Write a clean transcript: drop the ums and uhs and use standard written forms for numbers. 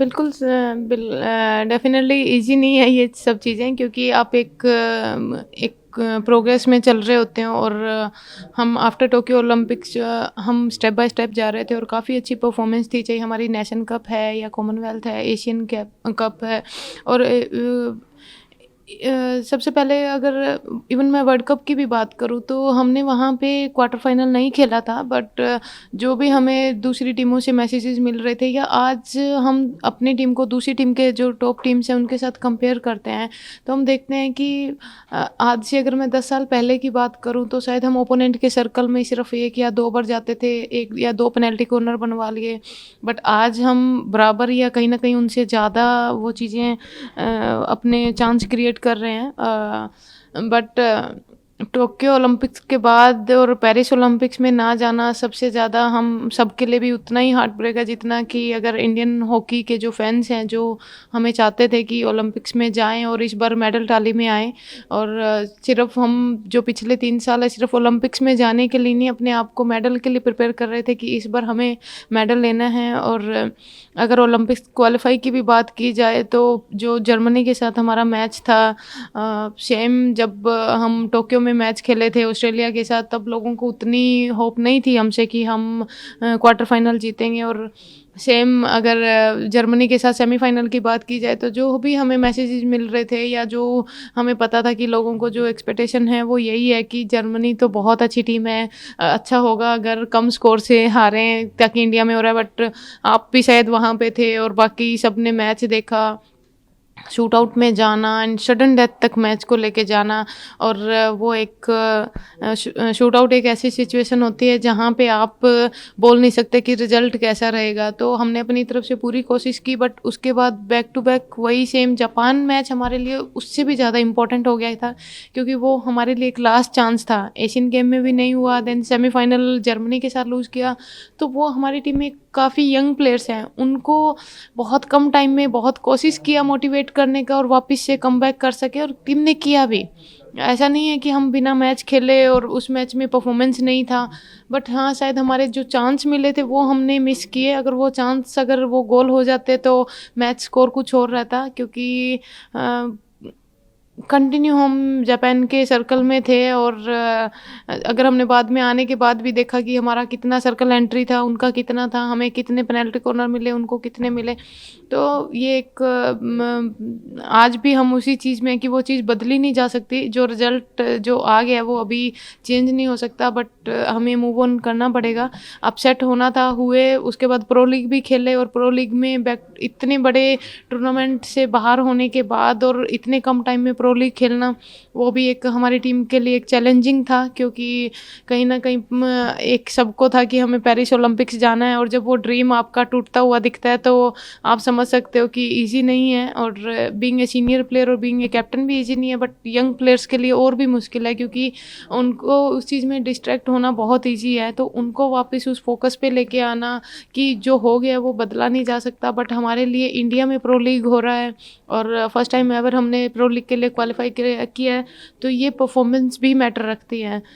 बिल्कुल definitely easy नहीं है ये सब चीज़ें, क्योंकि आप एक प्रोग्रेस में चल रहे होते हैं। और हम आफ्टर टोक्यो ओलंपिक्स हम स्टेप बाय स्टेप जा रहे थे और काफ़ी अच्छी परफॉर्मेंस थी, चाहे हमारी नेशन कप है या कॉमनवेल्थ है, एशियन कप है। और सबसे पहले अगर इवन मैं वर्ल्ड कप की भी बात करूँ तो हमने वहाँ पे क्वार्टर फाइनल नहीं खेला था, बट जो भी हमें दूसरी टीमों से मैसेजेस मिल रहे थे, या आज हम अपनी टीम को दूसरी टीम के जो टॉप टीम्स हैं उनके साथ कंपेयर करते हैं, तो हम देखते हैं कि आज से अगर मैं 10 साल पहले की बात करूँ तो शायद हम ओपोनेंट के सर्कल में सिर्फ 1 या 2 ओवर जाते थे, 1 या 2 पेनल्टी कॉर्नर बनवा लिए। बट आज हम बराबर या कहीं न कहीं उनसे ज़्यादा वो चीज़ें अपने चांस क्रिएट कर रहे हैं। बट टोक्यो ओलंपिक्स के बाद और पेरिस ओलंपिक्स में ना जाना सबसे ज़्यादा हम सबके लिए भी उतना ही हार्ट ब्रेक है, जितना कि अगर इंडियन हॉकी के जो फैंस हैं, जो हमें चाहते थे कि ओलंपिक्स में जाएँ और इस बार मेडल टाली में आएँ। और सिर्फ हम जो पिछले 3 साल है सिर्फ ओलंपिक्स में जाने के लिए नहीं, अपने आप को मेडल के लिए प्रिपेयर कर रहे थे कि इस बार हमें मेडल लेना है। और अगर ओलंपिक्स क्वालीफाई की भी बात की जाए तो जो जर्मनी के साथ हमारा मैच था, सेम जब हम टोक्यो में मैच खेले थे ऑस्ट्रेलिया के साथ, तब लोगों को उतनी होप नहीं थी हमसे कि हम क्वार्टर फाइनल जीतेंगे। और सेम अगर जर्मनी के साथ सेमीफाइनल की बात की जाए तो जो भी हमें मैसेजेस मिल रहे थे या जो हमें पता था कि लोगों को जो एक्सपेक्टेशन है वो यही है कि जर्मनी तो बहुत अच्छी टीम है, अच्छा होगा अगर कम स्कोर से हारें, ताकि इंडिया में हो रहा है। बट आप भी शायद वहाँ पे थे और बाकी सब ने मैच देखा, शूट आउट में जाना एंड सडन डेथ तक मैच को लेके जाना। और वो एक शूट आउट एक ऐसी सिचुएशन होती है जहाँ पे आप बोल नहीं सकते कि रिजल्ट कैसा रहेगा। तो हमने अपनी तरफ से पूरी कोशिश की, बट उसके बाद बैक टू बैक वही सेम जापान मैच हमारे लिए उससे भी ज़्यादा इम्पोर्टेंट हो गया था, क्योंकि वो हमारे लिए एक लास्ट चांस था। एशियन गेम में भी नहीं हुआ, देन सेमीफाइनल जर्मनी के साथ लूज़ किया। तो वो हमारी टीम में काफ़ी यंग प्लेयर्स हैं, उनको बहुत कम टाइम में बहुत कोशिश किया मोटिवेट करने का और वापस से कमबैक कर सके, और टीम ने किया भी। ऐसा नहीं है कि हम बिना मैच खेले और उस मैच में परफॉर्मेंस नहीं था, बट हाँ शायद हमारे जो चांस मिले थे वो हमने मिस किए। अगर वो चांस अगर वो गोल हो जाते तो मैच स्कोर कुछ और रहता, क्योंकि कंटिन्यू हम जापान के सर्कल में थे। और अगर हमने बाद में आने के बाद भी देखा कि हमारा कितना सर्कल एंट्री था, उनका कितना था, हमें कितने पेनल्टी कॉर्नर मिले, उनको कितने मिले। तो ये एक आज भी हम उसी चीज़ में हैं कि वो चीज़ बदली नहीं जा सकती। जो रिज़ल्ट जो आ गया वो अभी चेंज नहीं हो सकता, बट हमें मूव ऑन करना पड़ेगा। अपसेट होना था, हुए, उसके बाद प्रो लीग भी खेले, और प्रो लीग में बैक इतने बड़े टूर्नामेंट से बाहर होने के बाद और इतने कम टाइम में प्रो लीग खेलना, वो भी एक हमारी टीम के लिए एक चैलेंजिंग था। क्योंकि कहीं न कहीं एक सबको था कि हमें पेरिस ओलंपिक्स जाना है, और जब वो ड्रीम आपका टूटता हुआ दिखता है तो आप समझ सकते हो कि ईज़ी नहीं है। और बीइंग ए सीनियर प्लेयर और बीइंग ए कैप्टन भी ईज़ी नहीं है, बट यंग प्लेयर्स के लिए और भी मुश्किल है, क्योंकि उनको उस चीज़ में डिस्ट्रैक्ट होना बहुत ईज़ी है। तो उनको वापस उस फोकस पे लेके आना कि जो हो गया वो बदला नहीं जा सकता। बट हमारे लिए इंडिया में प्रो लीग हो रहा है और फर्स्ट टाइम एवर हमने प्रो लीग के लिए क्वालीफाई किया है, तो ये परफॉर्मेंस भी मैटर रखती है।